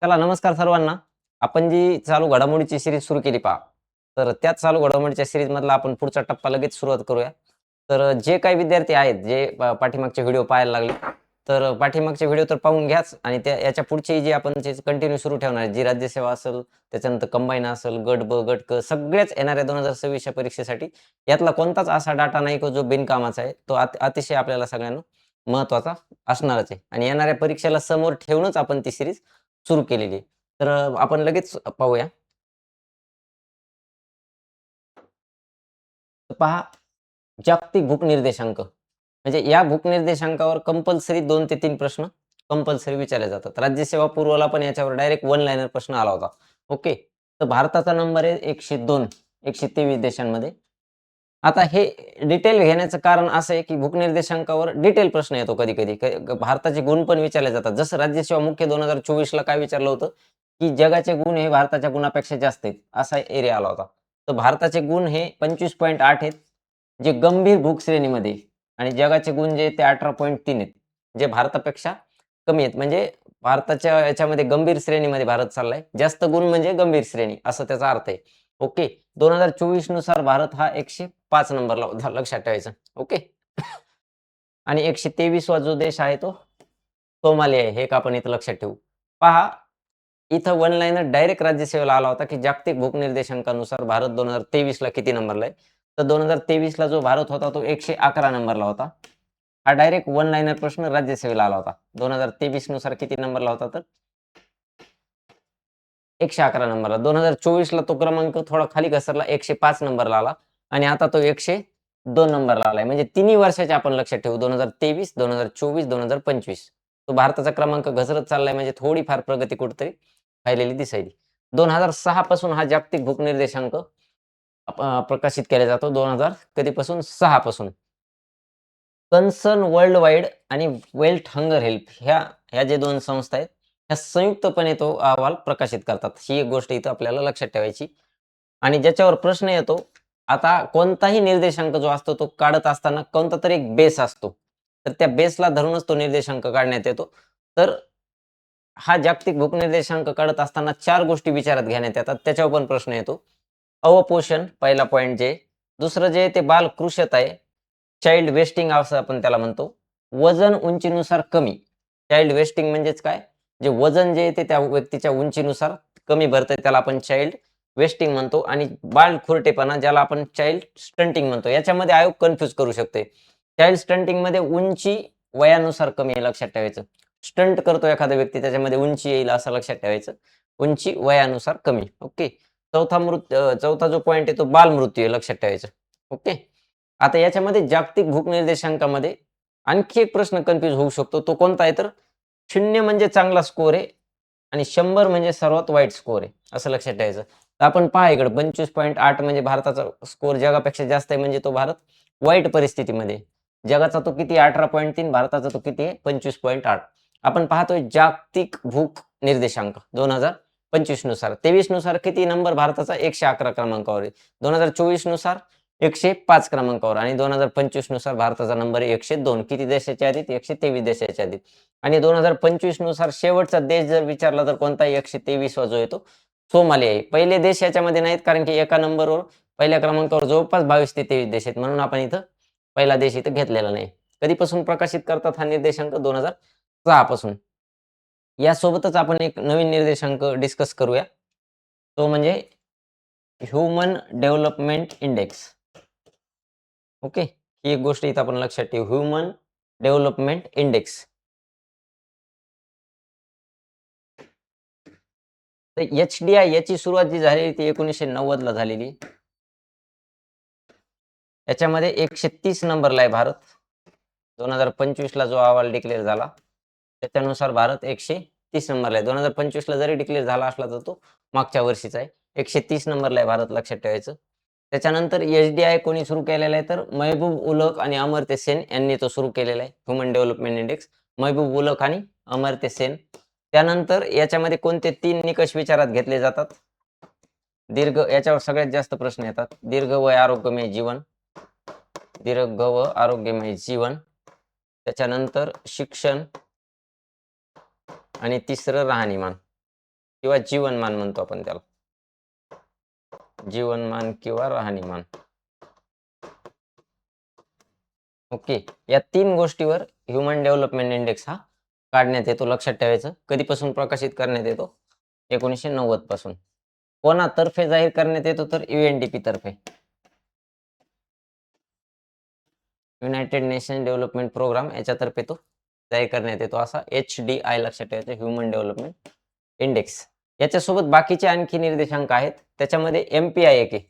चला नमस्कार सर्वांना. आपण जी चालू घडामोडीची सीरीज सुरू केली पहा. तर त्याच चालू घडामोडीच्या सीरीज मधला आपण पुढचा टप्पा लगेच सुरुवात करूया. तर जे काही विद्यार्थी आहेत जे पाठीमागचे व्हिडिओ पाहायला लागले, तर पाठीमागचे व्हिडिओ तर पाहून घ्याच आणि त्या याच्या पुढची जी आपण जे कंटिन्यू सुरू ठेवणार आहे, जी राज्यसेवा असेल, त्याच्यानंतर कंबाईन असेल, गट ब, गट क सगळ्याच येणाऱ्या 2026च्या परीक्षेसाठी यातला कोणताच असा डाटा नाही की जो बिनकामाचा आहे. तो अतिशय आपल्याला सगळ्यांना महत्त्वाचा असणारच आहे आणि येणाऱ्या परीक्षेला समोर ठेवूनच आपण ती सीरीज सुरू केलेली आहे. तर आपण लगेच पाहूया. तर पहा, जागतिक भूक निर्देशांक म्हणजे या भूक निर्देशांकावर कंपल्सरी 2 ते 3 प्रश्न कंपल्सरी विचारले जातात. राज्यसेवा पूर्वला पण याच्यावर डायरेक्ट वन लाइनर प्रश्न आला होता. ओके. तर भारताचा नंबर आहे 102, 123 देशांमध्ये. आता हे डिटेल घेण्याचं कारण असं आहे, की भूक निर्देशांकावर डिटेल प्रश्न येतो कधी-कधी. भारताचे गुण पण विचारले जातात. जसं राज्यसेवा मुख्य 2024ला काय विचारलं होतं, की जगाचे गुण हे भारताच्या गुणापेक्षा जास्त आहेत, असा एरिया आला होता. तर भारताचे गुण हे 25.8 आहेत, जे गंभीर भूक श्रेणीमध्ये आहे आणि जगाचे गुण जे आहेत ते 18.3 आहेत, जे भारतापेक्षा कमी आहेत. म्हणजे भारताच्या याच्यामध्ये गंभीर श्रेणीमध्ये भारत चाललाय. जास्त गुण म्हणजे गंभीर श्रेणी असं त्याचा अर्थ आहे. ओके. 2024 नुसार भारत हा 105 नंबरला होता लक्षात ठेवायचं. ओके. आणि 123वा जो देश आहे तो सोमालिया आहे. हे एक आपण इथं लक्षात ठेवू. पहा, इथं वन लाइनर डायरेक्ट राज्यसेवेला आला होता, की जागतिक भूक निर्देशांकानुसार भारत 2023ला किती नंबरला आहे? तर 2023ला जो भारत होता तो 111 नंबरला होता. हा डायरेक्ट वन लाइनर प्रश्न राज्यसेवेला आला होता. 2023 नुसार किती नंबरला होता तर 111 नंबरला. 2024ला तो क्रमांक थोडा खाली घसरला 105 नंबरला आला आणि आता तो 102 नंबरला आलाय. म्हणजे तिन्ही वर्षाचे आपण लक्षात ठेवू 2023, 2024, 2025. तो भारताचा क्रमांक घसरत चाललाय म्हणजे थोडीफार प्रगती कुठेतरी राहिलेली दिसायली. 2006 पासून हा जागतिक भूक निर्देशांक प्रकाशित केला जातो. 2000 कधीपासून? 6 पासून. कन्सर्न वर्ल्ड वाईड आणि वेल्थ हंगर हेल्प ह्या जे 2 संस्था आहेत, ह्या संयुक्तपणे तो अहवाल प्रकाशित करतात. ही एक गोष्ट इथं आपल्याला लक्षात ठेवायची. आणि ज्याच्यावर प्रश्न येतो, आता कोणताही निर्देशांक जो असतो तो काढत असताना कोणता तरी एक बेस असतो. तर त्या बेसला धरूनच तो निर्देशांक काढण्यात येतो. तर हा जागतिक भूक निर्देशांक काढत असताना 4 गोष्टी विचारात घेण्यात येतात. त्याच्यावर पण प्रश्न येतो. अवपोषण पहिला पॉइंट जे. दुसरं जे आहे ते बालकृशता आहे. चाइल्ड वेस्टिंग असं आपण त्याला म्हणतो. वजन उंचीनुसार कमी. चाइल्ड वेस्टिंग म्हणजेच काय? जे वजन जे आहे ते त्या व्यक्तीच्या उंचीनुसार कमी भरतंय त्याला आपण चाइल्ड वेस्टिंग म्हणतो आणि बाळ खुरटेपणा ज्याला आपण चाइल्ड स्टंटिंग म्हणतो. याच्यामध्ये आयोग कन्फ्यूज करू शकते. चाइल्ड स्टंटिंगमध्ये उंची वयानुसार कमी आहे लक्षात ठेवायचं. स्टंट करतो एखादा व्यक्ती त्याच्यामध्ये उंची येईल असं लक्षात ठेवायचं. उंची वयानुसार कमी. ओके. चौथा जो पॉइंट आहे तो बालमृत्यू आहे लक्षात ठेवायचं. ओके. आता याच्यामध्ये जागतिक भूक निर्देशांकामध्ये आणखी एक प्रश्न कन्फ्यूज होऊ शकतो. तो कोणता आहे तर 0 म्हणजे चांगला स्कोर आहे आणि 100 म्हणजे सर्वात वाईट स्कोर आहे, असं लक्षात ठेवायचं. तर आपण पहा इकडे 25.8 म्हणजे भारताचा स्कोर जगापेक्षा जास्त आहे म्हणजे तो भारत वाईट परिस्थितीमध्ये आहे. जगाचा तो किती आहे 18.3, भारताचा तो किती आहे 25.8. आपण पाहतोय जागतिक भूक निर्देशांक 2025 नुसार. 23 नुसार किती नंबर भारताचा 111 क्रमांकावर आहे. 2024 नुसार 105 क्रमांकावर आणि 2025 नुसार भारताचा नंबर आहे 102. किती देशाच्या यादीत? 123 देशाच्या यादीत. आणि 2025 नुसार शेवटचा देश जर विचारला तर कोणता 123वा जो येतो सोमालिया आहे. पहिले देश याच्यामध्ये नाहीत कारण की एका नंबरवर पहिल्या क्रमांकावर जवळपास 22 ते 23 देश आहेत. म्हणून आपण इथं पहिला देश इथं घेतलेला नाही. कधीपासून प्रकाशित करतात हा निर्देशांक? 2006 पासून. यासोबतच आपण एक नवीन निर्देशांक डिस्कस करूया. तो म्हणजे ह्यूमन डेव्हलपमेंट इंडेक्स. ओके. ही एक गोष्ट इथं आपण लक्षात ठेवू. Human development index. तर एच-डी-आय याची सुरुवात जी झालेली ती 1990ला झालेली. याच्यामध्ये 130 नंबरला आहे भारत. 2025ला जो अहवाल डिक्लेअर झाला, त्याच्यानुसार भारत 130 नंबरला आहे. 2025ला जरी डिक्लेअर झाला असला तर तो मागच्या वर्षीचा आहे. 130 नंबरला आहे भारत लक्षात ठेवायचं. त्याच्यानंतर एच-डी-आय कोणी सुरू केलेला आहे तर महबूब उलक आणि अमर्त्य सेन यांनी तो सुरू केलेला आहे. Human development index. महबूब उलक आणि अमर्त्य सेन. त्यानंतर याच्यामध्ये कोणते 3 निकष विचारात घेतले जातात? याच्यावर सगळ्यात जास्त प्रश्न येतात. दीर्घ वय आरोग्यमय जीवन. दीर्घ व आरोग्यमय जीवन. त्याच्यानंतर शिक्षण आणि तिसरं राहणीमान. किंवा जीवनमान म्हणतो आपण त्याला, जीवनमान किंवा राहणीमान. ओके. या 3 गोष्टीवर ह्युमन डेव्हलपमेंट इंडेक्स हा काढण्यात येतो. लक्षात ठेवायचं. कधीपासून प्रकाशित करण्यात येतो? 1990 पासून. कोणातर्फे जाहीर करण्यात येतो? तर UNDP तर्फे. युनायटेड नेशन डेव्हलपमेंट प्रोग्राम याच्यातर्फे तो जाहीर करण्यात येतो. असा HDI लक्षात ठेवायचं, ह्युमन डेव्हलपमेंट इंडेक्स. याच्यासोबत बाकीचे आणखी निर्देशांक आहेत. त्याच्यामध्ये MPI एक आहे.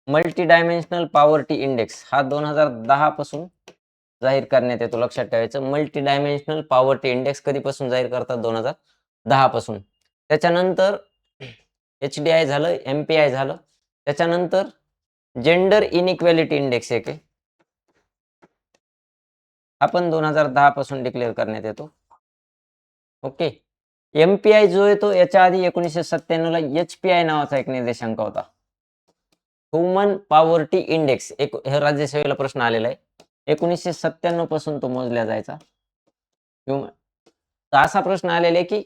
मल्टी डायमेन्शनल पॉवर्टी इंडेक्स हा 2010 पासून जाहीर करण्यात येतो. लक्षात ठेवायचं. मल्टी डायमेन्शनल पॉवर्टी इंडेक्स कधीपासून जाहीर करतात? 2010 पासून. त्याच्यानंतर HDI झालं, MPI झालं. त्याच्यानंतर जेंडर इनइक्वॅलिटी इंडेक्स एक आहे. हा पण 2010 पासून डिक्लेअर करण्यात येतो. ओके. MPI जो आहे तो याच्या आधी 1997 ला HPI नावाचा एक निर्देशांक होता. Human poverty index. एक हे राज्यसेवेला प्रश्न आलेला आहे. 1997 पासून तो मोजला जायचा. तर असा प्रश्न आलेला आहे की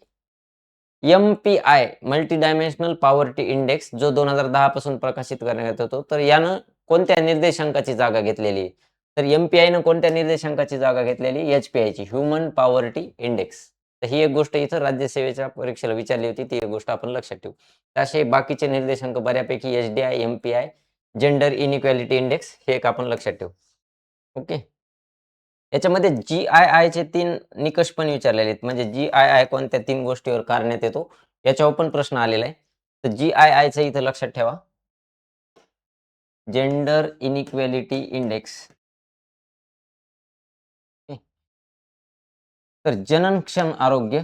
MPI multi dimensional poverty index जो 2010 पासून प्रकाशित करण्यात येतो, तर यानं कोणत्या निर्देशांकाची जागा घेतलेली आहे? तर MPIनं कोणत्या निर्देशांकाची जागा घेतलेली? HPIची, ह्युमन पॉवर्टी इंडेक्स. तर ही एक गोष्ट इथं राज्यसेवेच्या परीक्षेला विचारली होती, ती एक गोष्ट आपण लक्षात ठेवू. तर असे बाकीचे निर्देशांक बऱ्यापैकी HDI, MPI, gender inequality index हे एक आपण लक्षात ठेवू. ओके. याच्यामध्ये GIIचे 3 निकष पण विचारलेले आहेत. म्हणजे GII कोणत्या 3 गोष्टीवर काढण्यात येतो, याच्यावर पण प्रश्न आलेला आहे. तर GIIचं इथं लक्षात ठेवा. Gender inequality index. तर जननक्षम आरोग्य,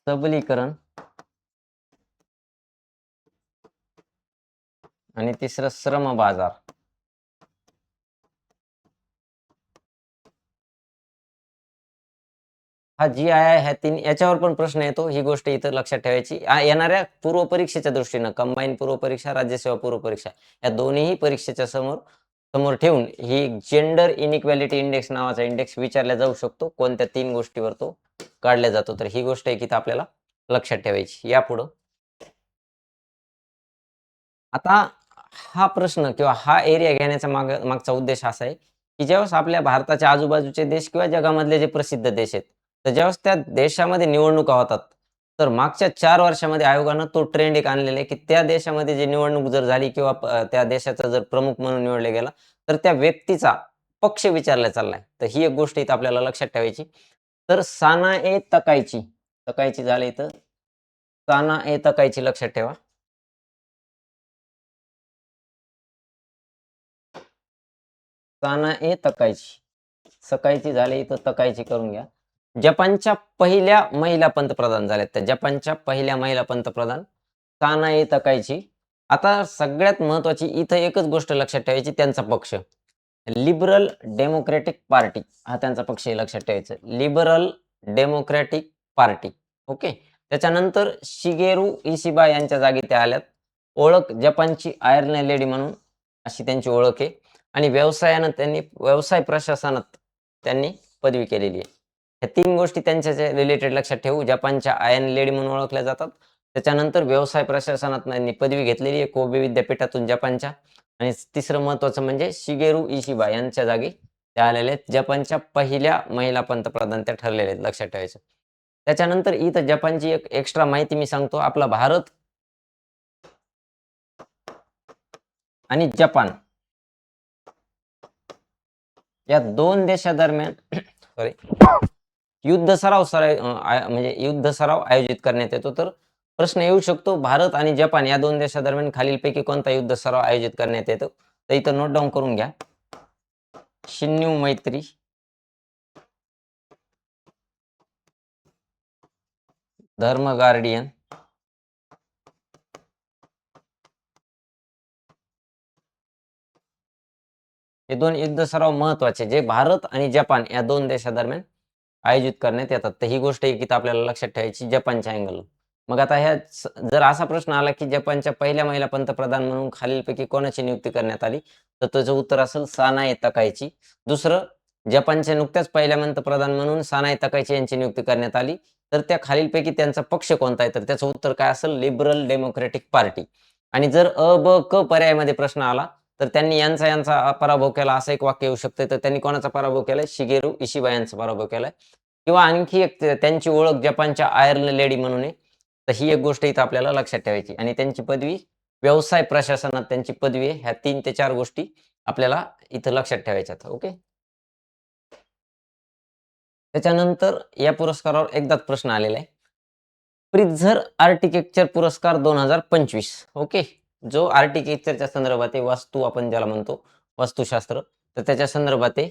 सबलीकरण आणि तिसरं श्रम बाजार. हा GII ह्या 3 याच्यावर पण प्रश्न येतो. ही गोष्ट इथं लक्षात ठेवायची. येणाऱ्या पूर्व परीक्षेच्या दृष्टीनं कंबाईन पूर्व परीक्षा, राज्यसेवा पूर्व परीक्षा या दोन्हीही परीक्षेच्या समोर समोर ठेवून ही जेंडर इनइक्वॅलिटी इंडेक्स नावाचा इंडेक्स विचारला जाऊ शकतो. कोणत्या 3 गोष्टीवर तो काढला जातो. तर ही गोष्ट आहे की आपल्याला लक्षात ठेवायची. यापुढं आता हा प्रश्न किंवा हा एरिया घेण्याचा मागचा उद्देश असा आहे, की ज्यावेळेस आपल्या भारताच्या आजूबाजूचे देश किंवा जगामधले जे प्रसिद्ध देश आहेत, तर ज्यावेळेस त्या देशामध्ये निवडणुका होतात, तर मागच्या 4 वर्षामध्ये आयोगानं तो ट्रेंड एक आणलेला आहे, की त्या देशामध्ये जी निवडणूक जर झाली किंवा त्या देशाचा जर प्रमुख म्हणून निवडला गेला, तर त्या व्यक्तीचा पक्ष विचारला चाललाय. तर ही एक गोष्ट इथं आपल्याला लक्षात ठेवायची. तर सानाए तकाईची, तकाईची झालं इथं, सानाए तकाईची लक्षात ठेवा. सानाए तकाईची. सकाळची झाली तर तकाईची करून घ्या. जपानच्या पहिल्या महिला पंतप्रधान झाल्यात त्या. जपानच्या पहिल्या महिला पंतप्रधान सानाए तकाईची. आता सगळ्यात महत्त्वाची इथं एकच गोष्ट लक्षात ठेवायची त्यांचा पक्ष. लिबरल डेमोक्रॅटिक पार्टी हा त्यांचा पक्ष आहे लक्षात ठेवायचं. Liberal democratic party. ओके. त्याच्यानंतर शिगेरू इशिबा यांच्या जागी त्या आल्यात. ओळख जपानची आयर्न लेडी म्हणून अशी त्यांची ओळख आहे. आणि व्यवसायानं त्यांनी व्यवसाय प्रशासनात त्यांनी पदवी केलेली आहे. ह्या 3 गोष्टी त्यांच्या रिलेटेड लक्षात ठेवू. जपानच्या आयर्न लेडी म्हणून ओळखल्या जातात. त्याच्यानंतर व्यवसाय प्रशासनात त्यांनी पदवी घेतलेली आहे कोबे विद्यापीठातून जपानच्या. आणि तिसरं महत्त्वाचं म्हणजे शिगेरू इशिबा यांच्या जागी त्या आलेल्या आहेत. जपानच्या पहिल्या महिला पंतप्रधान त्या ठरलेल्या आहेत लक्षात ठेवायचं. त्याच्यानंतर इथं जपानची एक एक्स्ट्रा माहिती मी सांगतो. आपला भारत आणि जपान या 2 देशादरम्यान सॉरी युद्ध सराव म्हणजे युद्ध सराव आयोजित करण्यात येतो. तर प्रश्न येऊ शकतो भारत आणि जपान या 2 देशादरम्यान खालीलपैकी कोणता युद्ध सराव आयोजित करण्यात येतो? तर इथं नोट डाउन करून घ्या. शिन्यू मैत्री, धर्म गार्डियन, हे 2 युद्ध सराव महत्त्वाचे जे भारत आणि जपान या 2 देशादरम्यान आयोजित करण्यात येतात. तर ही गोष्ट एक इथं आपल्याला लक्षात ठेवायची जपानच्या अँगलला. मग आता जर असा प्रश्न आला की जपानच्या पहिल्या महिला पंतप्रधान म्हणून खालीलपैकी कोणाची नियुक्ती करण्यात आली, तर त्याचं उत्तर असेल सानाए तकाईची. दुसरं, जपानच्या नुकत्याच पहिल्या पंतप्रधान म्हणून सानाए तकाईची यांची नियुक्ती करण्यात आली. तर त्या खालीलपैकी त्यांचा पक्ष कोणता आहे? तर त्याचं उत्तर काय असेल? Liberal democratic party. आणि जर अ, ब, क पर्यायामध्ये प्रश्न आला, तर त्यांनी यांचा पराभव केला असं एक वाक्य येऊ शकतं. तर त्यांनी कोणाचा पराभव केलाय? शिगेरू इशिबा यांचा पराभव केलाय. किंवा आणखी एक त्यांची ओळख जपानच्या आयर्न लेडी म्हणून आहे. तर ही एक गोष्ट इथं आपल्याला लक्षात ठेवायची आणि त्यांची पदवी व्यवसाय प्रशासनात त्यांची पदवी आहे. ह्या 3 ते 4 गोष्टी आपल्याला इथं लक्षात ठेवायच्यात. ओके. त्याच्यानंतर या पुरस्कारावर एकदाच प्रश्न आलेला आहे. प्रित्झर आर्किटेक्चर पुरस्कार 2025. ओके. जो आर्किटेक्चरच्या संदर्भात आहे, वास्तू आपण ज्याला म्हणतो, वास्तुशास्त्र. तर त्याच्या संदर्भात आहे.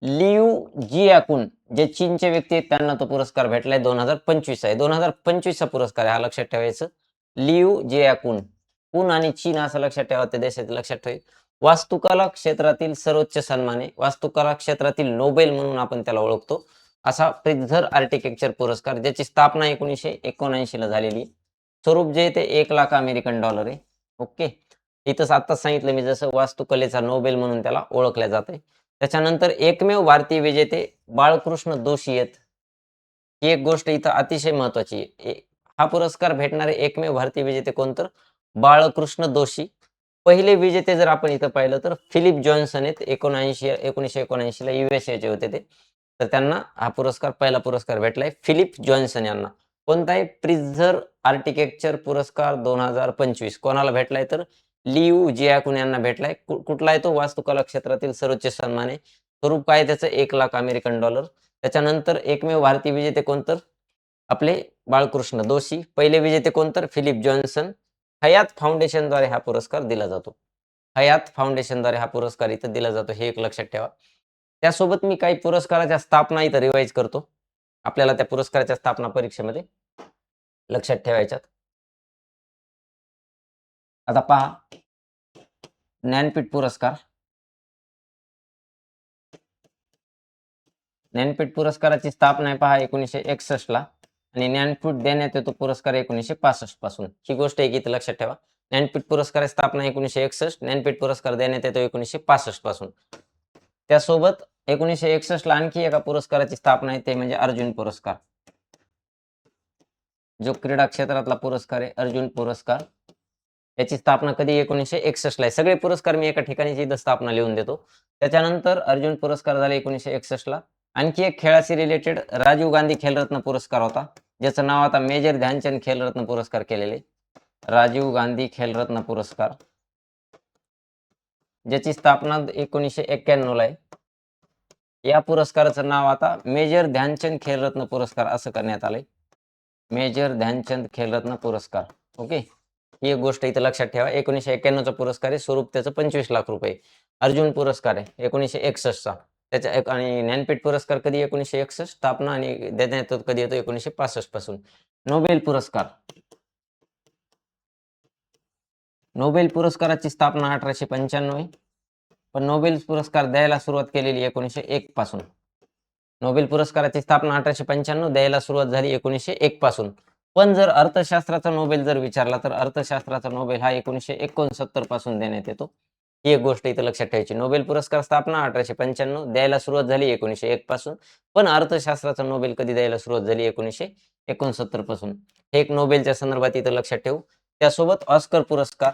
लियू जियाकुन जे चीनचे व्यक्ती आहेत त्यांना तो पुरस्कार भेटलाय 2025 आहे. 2025 चा पुरस्कार आहे हा लक्षात ठेवायचं. लियू जियाकुन. कुन आणि चीन असं लक्षात ठेवा त्या देशाचं लक्षात ठेवा. वास्तुकला क्षेत्रातील सर्वोच्च सन्मान आहे. वास्तुकला क्षेत्रातील नोबेल म्हणून आपण त्याला ओळखतो. असा प्रित्झर आर्किटेक्चर पुरस्कार ज्याची स्थापना 1979 ला झालेली. स्वरूप जे आहे ते $1,00,000 आहे. ओके. इथंच आत्ताच सांगितलं मी जसं वास्तुकलेचा नोबेल म्हणून त्याला ओळखल्या जाते. त्याच्यानंतर एकमेव भारतीय विजेते बाळकृष्ण दोषी आहेत. ही एक गोष्ट इथं अतिशय महत्त्वाची आहे. हा पुरस्कार भेटणारे एकमेव भारतीय विजेते कोण? तर बाळकृष्ण दोषी. पहिले विजेते जर आपण इथं पाहिलं तर फिलिप जॉन्सन आहेत. 1979 ला USA होते ते. तर त्यांना हा पहिला पुरस्कार भेटलाय फिलिप जॉन्सन यांना. कोणता आहे? प्रित्झर आर्किटेक्चर पुरस्कार 2025. कोणाला भेटलाय? तर लियू जियाकुन यांना भेटलाय. कुठला आहे तो? वास्तुकला क्षेत्रातील सर्वोच्च सन्मान आहे. स्वरूप काय त्याचं? $1,00,000. त्याच्यानंतर एकमेव भारतीय विजेते कोण? तर आपले बाळकृष्ण दोषी. पहिले विजेते कोण? तर फिलिप जॉन्सन. हयात फाउंडेशनद्वारे हा पुरस्कार दिला जातो. हयात फाउंडेशनद्वारे हा पुरस्कार इथं दिला जातो. हे एक लक्षात ठेवा. त्यासोबत मी काही पुरस्काराच्या स्थापना इथं रिवाईज करतो. आपल्याला त्या पुरस्काराच्या स्थापना परीक्षेमध्ये लक्षात ठेवायच्यात. आता पहा, ज्ञानपीठ पुरस्कार. ज्ञानपीठ पुरस्काराची स्थापना आहे पहा 1961 ला आणि ज्ञानपीठ देण्यात येतो पुरस्कार 1965 पासून. ही गोष्ट एक इथे लक्षात ठेवा. ज्ञानपीठ पुरस्काराची स्थापना 1961, ज्ञानपीठ पुरस्कार देण्यात येतो 1965 पासून. त्यासोबत 1961 ला आणखी एका पुरस्काराची स्थापना आहे ते म्हणजे अर्जुन पुरस्कार. जो क्रीडा क्षेत्रातला पुरस्कार आहे अर्जुन पुरस्कार. याची स्थापना कधी? 1961 ला आहे. सगळे पुरस्कार मी एका ठिकाणीची इथं स्थापना लिहून देतो. त्याच्यानंतर अर्जुन पुरस्कार झाले 1961 ला. आणखी एक खेळाशी रिलेटेड राजीव गांधी खेलरत्न पुरस्कार होता, ज्याचं नाव आता मेजर ध्यानचंद खेलरत्न पुरस्कार केलेले. राजीव गांधी खेलरत्न पुरस्कार, ज्याची स्थापना 1991 ला आहे. या पुरस्काराचं नाव आता मेजर ध्यानचंद खेलरत्न पुरस्कार असं करण्यात आलंय. मेजर ध्यानचंद खेलरत्न पुरस्कार. ओके. ही एक गोष्ट इथं लक्षात ठेवा. 1991 चा पुरस्कार आहे. स्वरूप त्याचं 25 लाख रुपये. अर्जुन पुरस्कार आहे 1961 चा. त्याच्या आणि ज्ञानपीठ पुरस्कार कधी? 1961 स्थापना आणि देण्यात येतो कधी? येतो 1965 पासून. नोबेल पुरस्कार. नोबेल पुरस्काराची स्थापना 1895 आहे. पण नोबेल पुरस्कार द्यायला सुरुवात केलेली 1901 पासून. नोबेल पुरस्काराची स्थापना 1895, द्यायला सुरुवात झाली 1901 पासून. पण जर अर्थशास्त्राचा नोबेल जर विचारला तर अर्थशास्त्राचा नोबेल हा 1969 पासून देण्यात येतो. ही एक गोष्ट इथं लक्षात ठेवायची. नोबेल पुरस्कार स्थापना 1895, द्यायला सुरुवात झाली 1901 पासून. पण अर्थशास्त्राचा नोबेल कधी द्यायला सुरुवात झाली? 1969 पासून. हे एक नोबेलच्या संदर्भात इथं लक्षात ठेवू. त्यासोबत ऑस्कर पुरस्कार.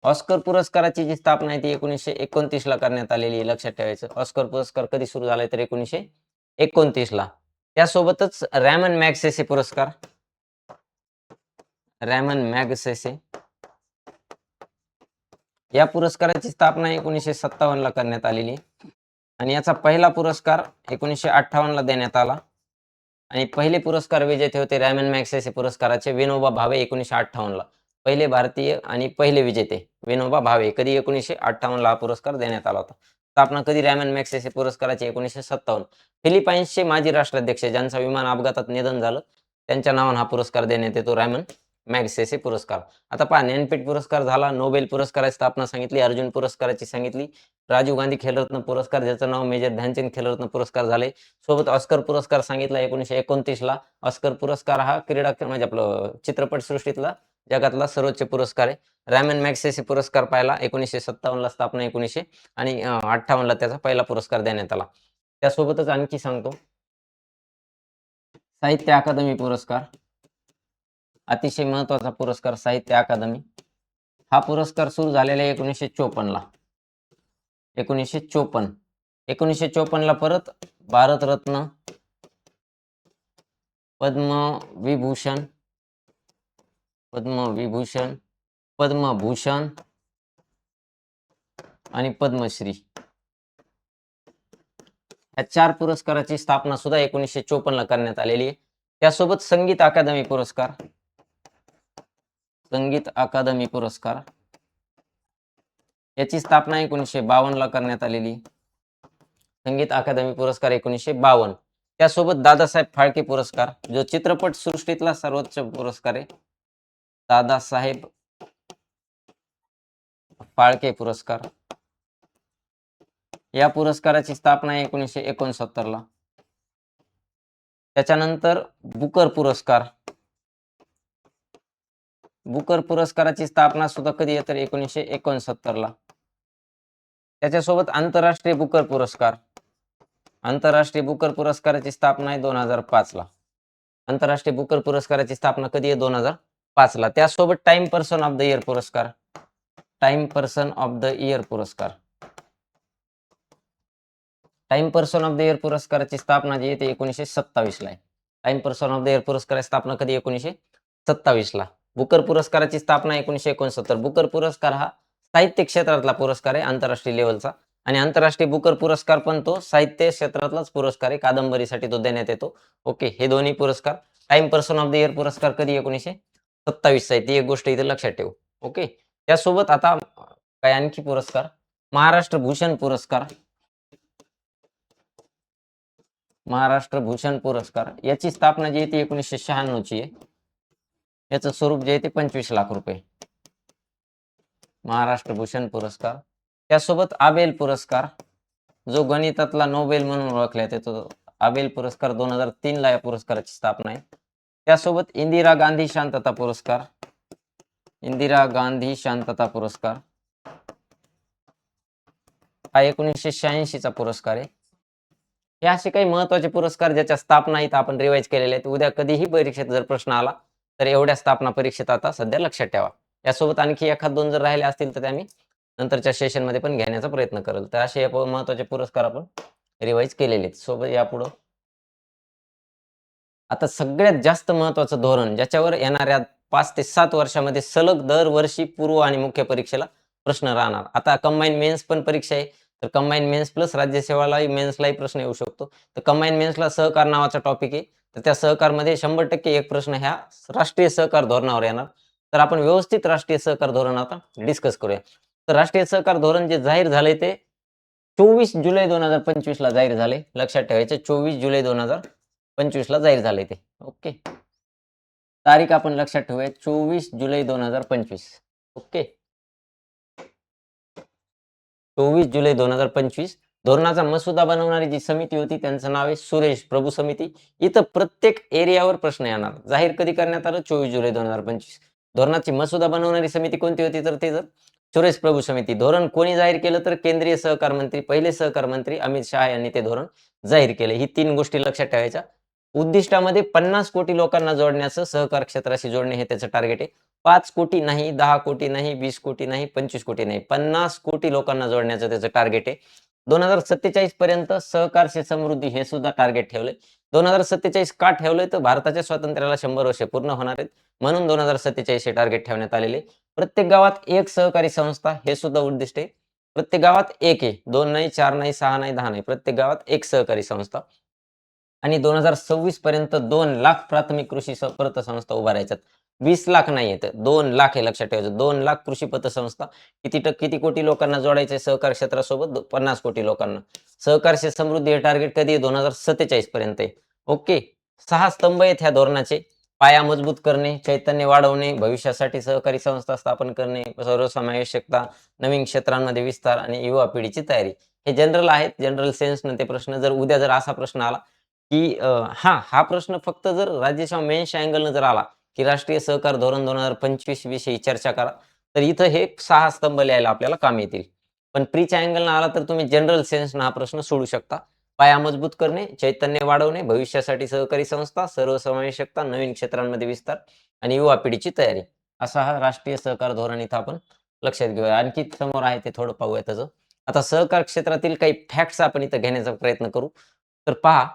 ऑस्कर पुरस्काराची जी स्थापना आहे ती 1929 ला करण्यात आलेली आहे. लक्षात ठेवायचं. ऑस्कर पुरस्कार कधी सुरू झालाय? तर 1929 ला. त्यासोबतच रॅमन मॅगसेसे पुरस्कार. रॅमन मॅगसेसे या पुरस्काराची स्थापना 1957 ला करण्यात आलेली आहे. आणि याचा पहिला पुरस्कार 1958 ला देण्यात आला. आणि पहिले पुरस्कार विजेते होते रॅमन मॅगसेसे पुरस्काराचे विनोबा भावे 1958 ला. पहिले भारतीय आणि पहिले विजेते विनोबा भावे. कधी? 1958 ला हा पुरस्कार देण्यात आला होता. स्थापना कधी? रॅमन मॅगसेसे पुरस्काराची 1957. फिलिपाईन्सचे माजी राष्ट्राध्यक्ष ज्यांचा विमान अपघातात निधन झालं त्यांच्या नावाने हा पुरस्कार देण्यात येतो रॅमन मॅगसेसे पुरस्कार. आता पहा, ज्ञानपीठ पुरस्कार झाला, नोबेल पुरस्काराची स्थापना सांगितली, अर्जुन पुरस्काराची सांगितली, राजीव गांधी खेलरत्न पुरस्कार ज्याचं नाव मेजर ध्यानचंद खेलरत्न पुरस्कार झाले, सोबत ऑस्कर पुरस्कार सांगितला 1929 ला. ऑस्कर पुरस्कार हा क्रीडा म्हणजे आपलं चित्रपट सृष्टीतला जगातला सर्वोच्च पुरस्कार आहे. रॅमन मॅगसेसे पुरस्कार पाहिला 1957 ला स्थापना, 1900 आणि 58 ला त्याचा पहिला पुरस्कार देण्यात आला. त्यासोबतच आणखी सांगतो, साहित्य अकादमी पुरस्कार, अतिशय महत्वाचा पुरस्कार साहित्य अकादमी. हा पुरस्कार सुरू झालेला आहे 1954 ला. 1954 1954 ला परत भारतरत्न, पद्मविभूषण, पद्मविभूषण, पद्मभूषण आणि पद्मश्री या 4 पुरस्काराची स्थापना सुद्धा 1954 ला करण्यात आलेली आहे. त्यासोबत संगीत अकादमी पुरस्कार, संगीत अकादमी पुरस्कार याची स्थापना 1952 ला करण्यात आलेली. संगीत अकादमी पुरस्कार 1952. त्यासोबत दादासाहेब फाळके पुरस्कार, जो चित्रपट सृष्टीतला सर्वोच्च पुरस्कार आहे. दादासाहेब फाळके पुरस्कार, या पुरस्काराची स्थापना आहे 1969 ला. त्याच्यानंतर बुकर पुरस्कार, बुकर पुरस्काराची स्थापना सुद्धा कधी आहे तर 1969 ला. त्याच्यासोबत आंतरराष्ट्रीय बुकर पुरस्कार, आंतरराष्ट्रीय बुकर पुरस्काराची स्थापना आहे 2005 ला. आंतरराष्ट्रीय बुकर पुरस्काराची स्थापना कधी आहे 2005 ला. त्यासोबत Time person of the year पुरस्कार, Time person of the year पुरस्कार, Time person of the year पुरस्काराची स्थापना जी आहे ते 1927 ला आहे. Time person of the year पुरस्काराची स्थापना कधी 1927 ला. बुकर पुरस्काराची स्थापना 1969. बुकर पुरस्कार हा साहित्य क्षेत्रातला पुरस्कार आहे आंतरराष्ट्रीय लेवलचा, आणि आंतरराष्ट्रीय बुकर पुरस्कार पण तो साहित्य क्षेत्रातलाच पुरस्कार आहे, कादंबरीसाठी तो देण्यात येतो. ओके, हे दोन्ही पुरस्कार. Time person of the year पुरस्कार कधी 1927 आहे, ती एक गोष्ट इथे लक्षात ठेवू. ओके, त्यासोबत आता काय आणखी पुरस्कार, महाराष्ट्र भूषण पुरस्कार, महाराष्ट्र भूषण पुरस्कार याची स्थापना जी आहे ती 1996 ची आहे. याचं स्वरूप जे आहे ते 25 लाख रुपये. महाराष्ट्र भूषण पुरस्कार. त्यासोबत आबेल पुरस्कार, जो गणितातला नोबेल म्हणून ओळखला जातो, आबेल पुरस्कार 2003 ला या पुरस्काराची स्थापना आहे. त्यासोबत इंदिरा गांधी शांतता पुरस्कार, इंदिरा गांधी शांतता पुरस्कार हा 1986 चा पुरस्कार आहे. हे असे काही महत्वाचे पुरस्कार ज्याच्या स्थापना इथं आपण रिवाइज केलेले आहेत. उद्या कधीही परीक्षेत जर प्रश्न आला तर एवढ्या स्थापना परीक्षेत आता सध्या लक्षात ठेवा. यासोबत आणखी एखाद दोन जर राहिले असतील तर ते आम्ही नंतरच्या सेशन मध्ये पण घेण्याचा प्रयत्न करेल. तर असे महत्वाचे पुरस्कार आपण रिवाइज केलेले आहेत. सोबत यापुढं आता सगळ्यात जास्त महत्वाचं धोरण, ज्याच्यावर येणाऱ्या 5 ते 7 वर्षामध्ये सलग दरवर्षी पूर्व आणि मुख्य परीक्षेला प्रश्न राहणार. आता कंबाईन मेन्स पण परीक्षा आहे, तर कंबाईन मेन्स प्लस राज्यसेवालाही मेन्सलाही प्रश्न येऊ शकतो. तर कंबाईन मेन्सला सहकार नावाचा टॉपिक आहे, तर त्या सहकारमध्ये 100% एक प्रश्न ह्या राष्ट्रीय सहकार धोरणावर येणार. तर आपण व्यवस्थित राष्ट्रीय सहकार धोरण आता डिस्कस करूया. तर राष्ट्रीय सहकार धोरण जे जाहीर झाले ते 24 जुलै 2025 ला जाहीर झाले. लक्षात ठेवायचे, 24 जुलै 2025 ला जाहीर झाले ते. ओके, तारीख आपण लक्षात ठेवूया, 24 जुलै 2025. ओके, 24 जुलै 2025. धोरणाचा मसुदा बनवणारी जी समिती होती त्यांचं नाव आहे सुरेश प्रभू समिती. इथं प्रत्येक एरियावर प्रश्न येणार. जाहीर कधी करण्यात आलं? 24 जुलै 2025. धोरणाची मसुदा बनवणारी समिती कोणती होती तर ते सुरेश प्रभू समिती. धोरण कोणी जाहीर केलं तर केंद्रीय सहकार मंत्री, पहिले सहकार मंत्री अमित शहा यांनी ते धोरण जाहीर केले. ही 3 गोष्टी लक्षात ठेवायच्या. उद्दिष्टामध्ये 50 कोटी लोकांना जोडण्याचं, सहकार क्षेत्राशी जोडणे हे त्याचं टार्गेट आहे. 5 कोटी नाही, 10 कोटी नाही, 20 कोटी नाही, 25 कोटी नाही, 50 कोटी लोकांना जोडण्याचं त्याचं टार्गेट आहे. 2047 पर्यंत सहकार से समृद्धी हे सुद्धा टार्गेट ठेवलंय. 2047 का ठेवलंय तर भारताच्या स्वातंत्र्याला 100 वर्ष पूर्ण होणार आहेत, म्हणून 2047 हे टार्गेट ठेवण्यात आलेले. प्रत्येक गावात एक सहकारी संस्था हे सुद्धा उद्दिष्ट आहे. प्रत्येक गावात एक आहे, 2 नाही, 4 नाही, 6 नाही, 10 नाही, प्रत्येक गावात एक सहकारी संस्था. आणि 2026 पर्यंत 2 लाख प्राथमिक कृषी पतसंस्था उभारायच्यात. 20 लाख नाही आहेत, 2 लाख हे लक्षात ठेवायचं. 2 लाख कृषी पतसंस्था. किती कोटी लोकांना जोडायचे सहकार क्षेत्रासोबत? 50 कोटी लोकांना. सहकारशी समृद्धी हे टार्गेट कधी आहे? 2047 पर्यंत आहे. ओके, 6 स्तंभ आहेत ह्या धोरणाचे. पाया मजबूत करणे, चैतन्य वाढवणे, भविष्यासाठी सहकारी संस्था स्थापन करणे, सर्वसमावेशकता, नवीन क्षेत्रांमध्ये विस्तार आणि युवा पिढीची तयारी. हे जनरल आहेत. जनरल सेन्सनं ते प्रश्न जर उद्या जर असा प्रश्न आला, की हा प्रश्न फक्त जर राज्यसेवा मेन्सच्या अँगलनं जर आला, की राष्ट्रीय सहकार धोरण 2025 विषयी चर्चा करा, तर इथं हे 6 स्तंभ लिहायला आपल्याला कामी येतील. पण प्रीच्या अँगलनं आला तर तुम्ही जनरल सेन्सनं हा प्रश्न सोडवू शकता. पाया मजबूत करणे, चैतन्य वाढवणे, भविष्यासाठी सहकारी संस्था, सर्वसमावेशकता, नवीन क्षेत्रांमध्ये विस्तार आणि युवा पिढीची तयारी. असा हा राष्ट्रीय सहकार धोरण इथं आपण लक्षात घेऊया. आणखी समोर आहे ते थोडं पाहूया त्याचं. आता सहकार क्षेत्रातील काही फॅक्ट्स आपण इथं घेण्याचा प्रयत्न करू. तर पहा,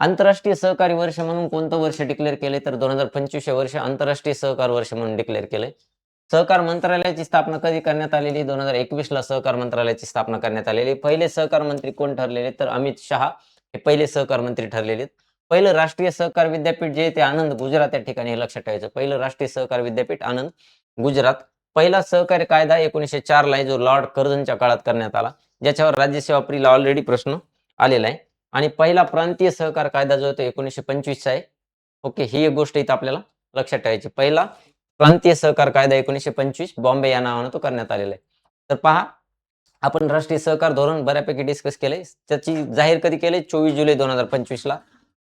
आंतरराष्ट्रीय सहकारी वर्ष म्हणून कोणतं वर्ष डिक्लेअर केलंय तर 2025 हे वर्ष आंतरराष्ट्रीय सहकार वर्ष म्हणून डिक्लेअर केलंय. सहकार मंत्रालयाची स्थापना कधी करण्यात आलेली? 2021 ला सहकार मंत्रालयाची स्थापना करण्यात आलेली. पहिले सहकार मंत्री कोण ठरलेले? तर अमित शहा हे पहिले सहकार मंत्री ठरलेले आहेत. पहिलं राष्ट्रीय सहकार विद्यापीठ जे आहे ते आनंद, गुजरात या ठिकाणी हे लक्षात ठेवायचं. पहिलं राष्ट्रीय सहकार विद्यापीठ आनंद, गुजरात. पहिला सहकारी कायदा 1904 ला आहे, जो लॉर्ड कर्झनच्या काळात करण्यात आला. ज्याच्यावर राज्यसेवा प्रीला ऑलरेडी प्रश्न आलेला आहे. आणि पहिला प्रांतीय सहकार कायदा जो आहे तो 1925 चा आहे. ओके, ही एक गोष्ट इथं आपल्याला लक्षात ठेवायची. पहिला प्रांतीय सहकार कायदा 1925 बॉम्बे या नावानं तो करण्यात आलेला आहे. तर पहा, आपण राष्ट्रीय सहकार धोरण बऱ्यापैकी डिस्कस केलंय. त्याची जाहीर कधी केले? 24 जुलै 2025 ला.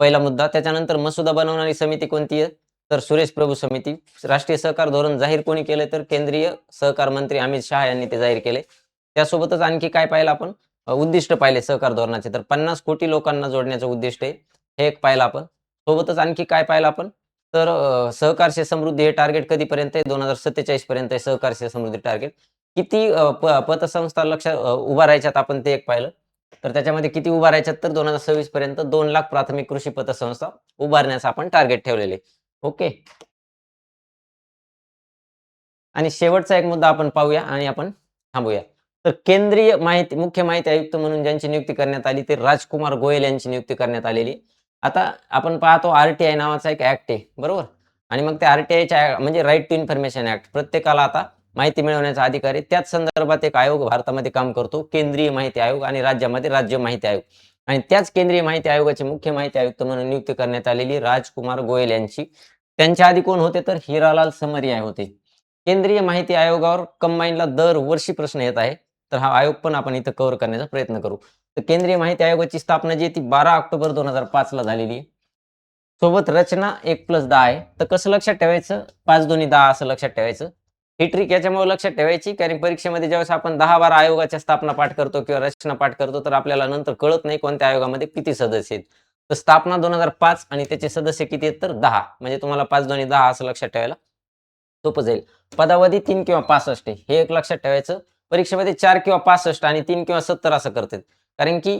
पहिला मुद्दा. त्याच्यानंतर मसुदा बनवणारी समिती कोणती आहे? तर सुरेश प्रभू समिती. राष्ट्रीय सहकार धोरण जाहीर कोणी केले? तर केंद्रीय सहकार मंत्री अमित शहा यांनी ते जाहीर केले. त्यासोबतच आणखी काय पाहिलं आपण? उद्दिष्ट पाहिले सहकार धोरणाचे. तर 50 कोटी लोकांना जोडण्याचं उद्दिष्ट आहे. हे एक पाहिलं आपण. सोबतच आणखी काय पाहिलं आपण? तर सहकार से समृद्धी हे टार्गेट कधीपर्यंत आहे? 2047 पर्यंत आहे सहकार से समृद्धी टार्गेट. किती पतसंस्था उभारायच्यात आपण ते एक पाहिलं. तर त्याच्यामध्ये किती उभारायच्यात? तर 2026 पर्यंत 2 लाख प्राथमिक कृषी पतसंस्था उभारण्याचं आपण टार्गेट ठेवलेले. ओके. आणि शेवटचा एक मुद्दा आपण पाहूया आणि आपण थांबूया. तर केंद्रीय मुख्य माहिती आयुक्त म्हणून ज्यांची नियुक्ती करण्यात आली ते राजकुमार गोयल यांची नियुक्ती करण्यात आलेली. आता आपण पाहतो आर-टी-आय नावाचा एक ॲक्ट आहे, बरोबर? आणि मग त्या आर-टी-आयच्या म्हणजे राइट टू इन्फॉर्मेशन ॲक्ट प्रत्येकाला आता माहिती मिळवण्याचा अधिकार आहे. त्याच संदर्भात एक आयोग भारतामध्ये काम करतो, केंद्रीय माहिती आयोग आणि राज्यामध्ये राज्य माहिती आयोग. आणि त्याच केंद्रीय माहिती आयोगाचे मुख्य माहिती आयुक्त म्हणून नियुक्ती करण्यात आलेली राजकुमार गोयल यांची. त्यांच्या आधी कोण होते? तर हिरालाल समरिया होते. केंद्रीय माहिती आयोगावर कंबाईनला दरवर्षी प्रश्न येत आहे. तर हा आयोग पण आपण इथं कव्हर करण्याचा प्रयत्न करू. तर केंद्रीय माहिती आयोगाची स्थापना जी आहे ती 12 ऑक्टोबर 2005 ला झालेली आहे. सोबत रचना 1+10 आहे. तर कसं लक्षात ठेवायचं? 5 दोन्ही 10 असं लक्षात ठेवायचं. ही ट्रिक याच्यामुळे लक्षात ठेवायची कारण परीक्षेमध्ये ज्यावेळेस आपण 10-12 आयोगाच्या स्थापना पाठ करतो किंवा रचना पाठ करतो, तर आपल्याला नंतर कळत नाही कोणत्या आयोगामध्ये किती सदस्य आहेत. तर स्थापना 2005 आणि त्याचे सदस्य किती आहेत? तर 10. म्हणजे तुम्हाला 5 दोन्ही 10 असं लक्षात ठेवायला सोपं जाईल. पदावधी 3 किंवा 65 आहे. हे एक लक्षात ठेवायचं. परीक्षेमध्ये 4 किंवा 65 आणि 3 किंवा 70 असं करतात. कारण की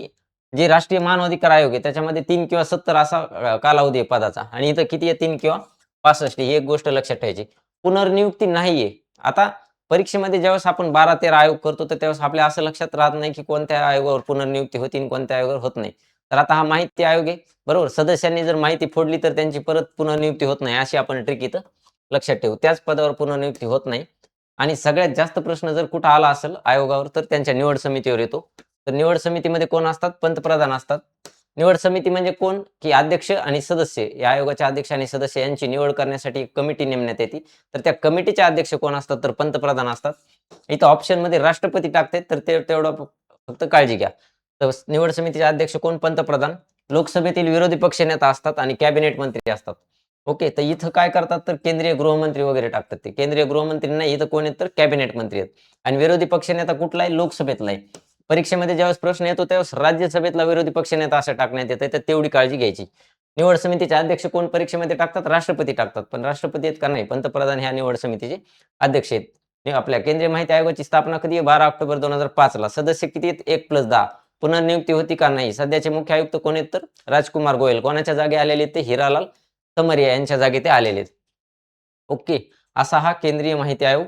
जे राष्ट्रीय मानवाधिकार आयोग आहे त्याच्यामध्ये 3 किंवा 70 असा कालावधी आहे पदाचा आणि इथं किती आहे? 3 किंवा 65 ही एक गोष्ट लक्षात ठेवायची. पुनर्नियुक्ती नाहीये. आता परीक्षेमध्ये ज्यावेळेस आपण 12-13 आयोग करतो, तर त्यावेळेस आपल्या असं लक्षात राहत नाही, की कोणत्या आयोगावर पुनर्नियुक्ती होती आणि कोणत्या आयोगावर होत नाही. तर आता हा माहिती आयोग आहे, बरोबर? सदस्यांनी जर माहिती फोडली, तर त्यांची परत पुनर्नियुक्ती होत नाही. अशी आपण ट्रिक इथं लक्षात ठेवू. त्याच पदावर पुनर्नियुक्ती होत नाही आणि सगळ्यात जास्त प्रश्न जर कुठं आला असेल आयोगावर, तर त्यांच्या निवड समितीवर येतो. तर निवड समितीमध्ये कोण असतात? पंतप्रधान असतात. निवड समिती म्हणजे कोण? की अध्यक्ष आणि सदस्य या आयोगाचे अध्यक्ष आणि सदस्य यांची निवड करण्यासाठी एक कमिटी नेमण्यात येते. तर त्या कमिटीचे अध्यक्ष कोण असतात? तर पंतप्रधान असतात. इथं ऑप्शनमध्ये राष्ट्रपती टाकते तर ते तेवढं फक्त काळजी घ्या. तर निवड समितीचे अध्यक्ष कोण? पंतप्रधान. लोकसभेतील विरोधी पक्षनेता असतात आणि कॅबिनेट मंत्री असतात. ओके. तर इथं काय करतात? तर केंद्रीय गृहमंत्री वगैरे टाकतात ते. केंद्रीय गृहमंत्री नाही, इथं कोण आहेत? तर कॅबिनेट मंत्री आहेत. आणि विरोधी पक्षनेता कुठला आहे? लोकसभेतला आहे. परीक्षेमध्ये ज्यावेळेस प्रश्न येतो त्यावेळेस राज्यसभेतला विरोधी पक्षनेता असं टाकण्यात येतं, तर तेवढी काळजी घ्यायची. निवड समितीचे अध्यक्ष कोण परीक्षेमध्ये टाकतात? राष्ट्रपती टाकतात. पण राष्ट्रपती आहेत का? नाही. पंतप्रधान ह्या निवड समितीचे अध्यक्ष आहेत. हे आपल्या केंद्रीय माहिती आयोगाची स्थापना कधी आहे? 12 ऑक्टोबर 2005 ला. सदस्य किती आहेत? 1+10. पुनर्नियुक्ती होती का? नाही. सध्याचे मुख्य आयुक्त कोण आहेत? तर राजकुमार गोयल. कोणाच्या जागी आलेले आहेत? ते हिरालाल समरिया यांच्या जागी ते आलेले आहेत. ओके. असा हा केंद्रीय माहिती आयोग.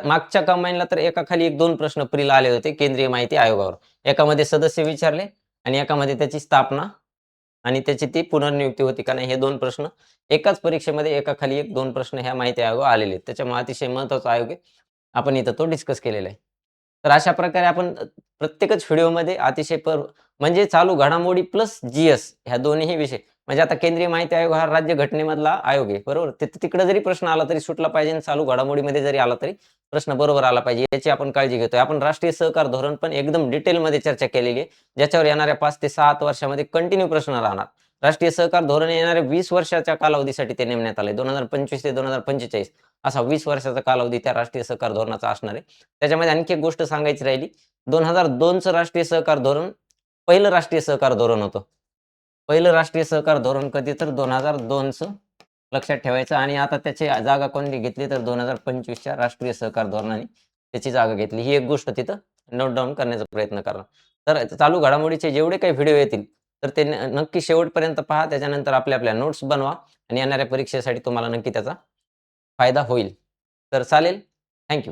मागच्या कंबाईनला तर एकाखाली एक 2 प्रश्न प्रीला आले होते केंद्रीय माहिती आयोगावर. एकामध्ये सदस्य विचारले आणि एकामध्ये त्याची स्थापना आणि त्याची ती पुनर्नियुक्ती होती का नाही हे 2 प्रश्न एकाच परीक्षेमध्ये एकाखाली एक 2 प्रश्न ह्या माहिती आयोगावर आलेले आहेत. त्याच्यामुळे अतिशय महत्त्वाचा आयोग आहे. आपण इथं तो डिस्कस केलेला आहे. तर अशा प्रकारे आपण प्रत्येकच व्हिडिओमध्ये अतिशय म्हणजे चालू घडामोडी प्लस जी-एस ह्या दोन्हीही विषय म्हणजे आता केंद्रीय माहिती आयोग हा राज्य घटनेमधला आयोग आहे, बरोबर? तिकडे जरी प्रश्न आला तरी सुटला पाहिजे आणि चालू घडामोडीमध्ये जरी आला तरी प्रश्न बरोबर आला पाहिजे, याची आपण काळजी घेतोय. आपण राष्ट्रीय सहकार धोरण पण एकदम डिटेलमध्ये चर्चा केलेली आहे, ज्याच्यावर येणाऱ्या 5 ते 7 वर्षामध्ये कंटिन्यू प्रश्न राहणार. राष्ट्रीय सहकार धोरण येणाऱ्या 20 वर्षाच्या कालावधीसाठी ते नेमण्यात आलंय. 2025 ते 2045 असा 20 वर्षाचा कालावधी त्या राष्ट्रीय सहकार धोरणाचा असणार आहे. त्याच्यामध्ये आणखी एक गोष्ट सांगायची राहिली. 2002चं राष्ट्रीय सहकार धोरण पहिलं राष्ट्रीय सहकार धोरण होतं. पहिलं राष्ट्रीय सहकार धोरण कधी तर 2002चं लक्षात ठेवायचं आणि आता त्याची जागा कोणी घेतली तर 2025च्या राष्ट्रीय सहकार धोरणाने त्याची जागा घेतली. ही एक गोष्ट तिथं नोट डाउन करण्याचा प्रयत्न करा. तर चालू घडामोडीचे जेवढे काही व्हिडिओ येतील, तर ते नक्की शेवटपर्यंत पहा. त्याच्यानंतर आपल्या नोट्स बनवा आणि येणाऱ्या परीक्षेसाठी तुम्हाला नक्की त्याचा फायदा होईल. तर चालेल. थँक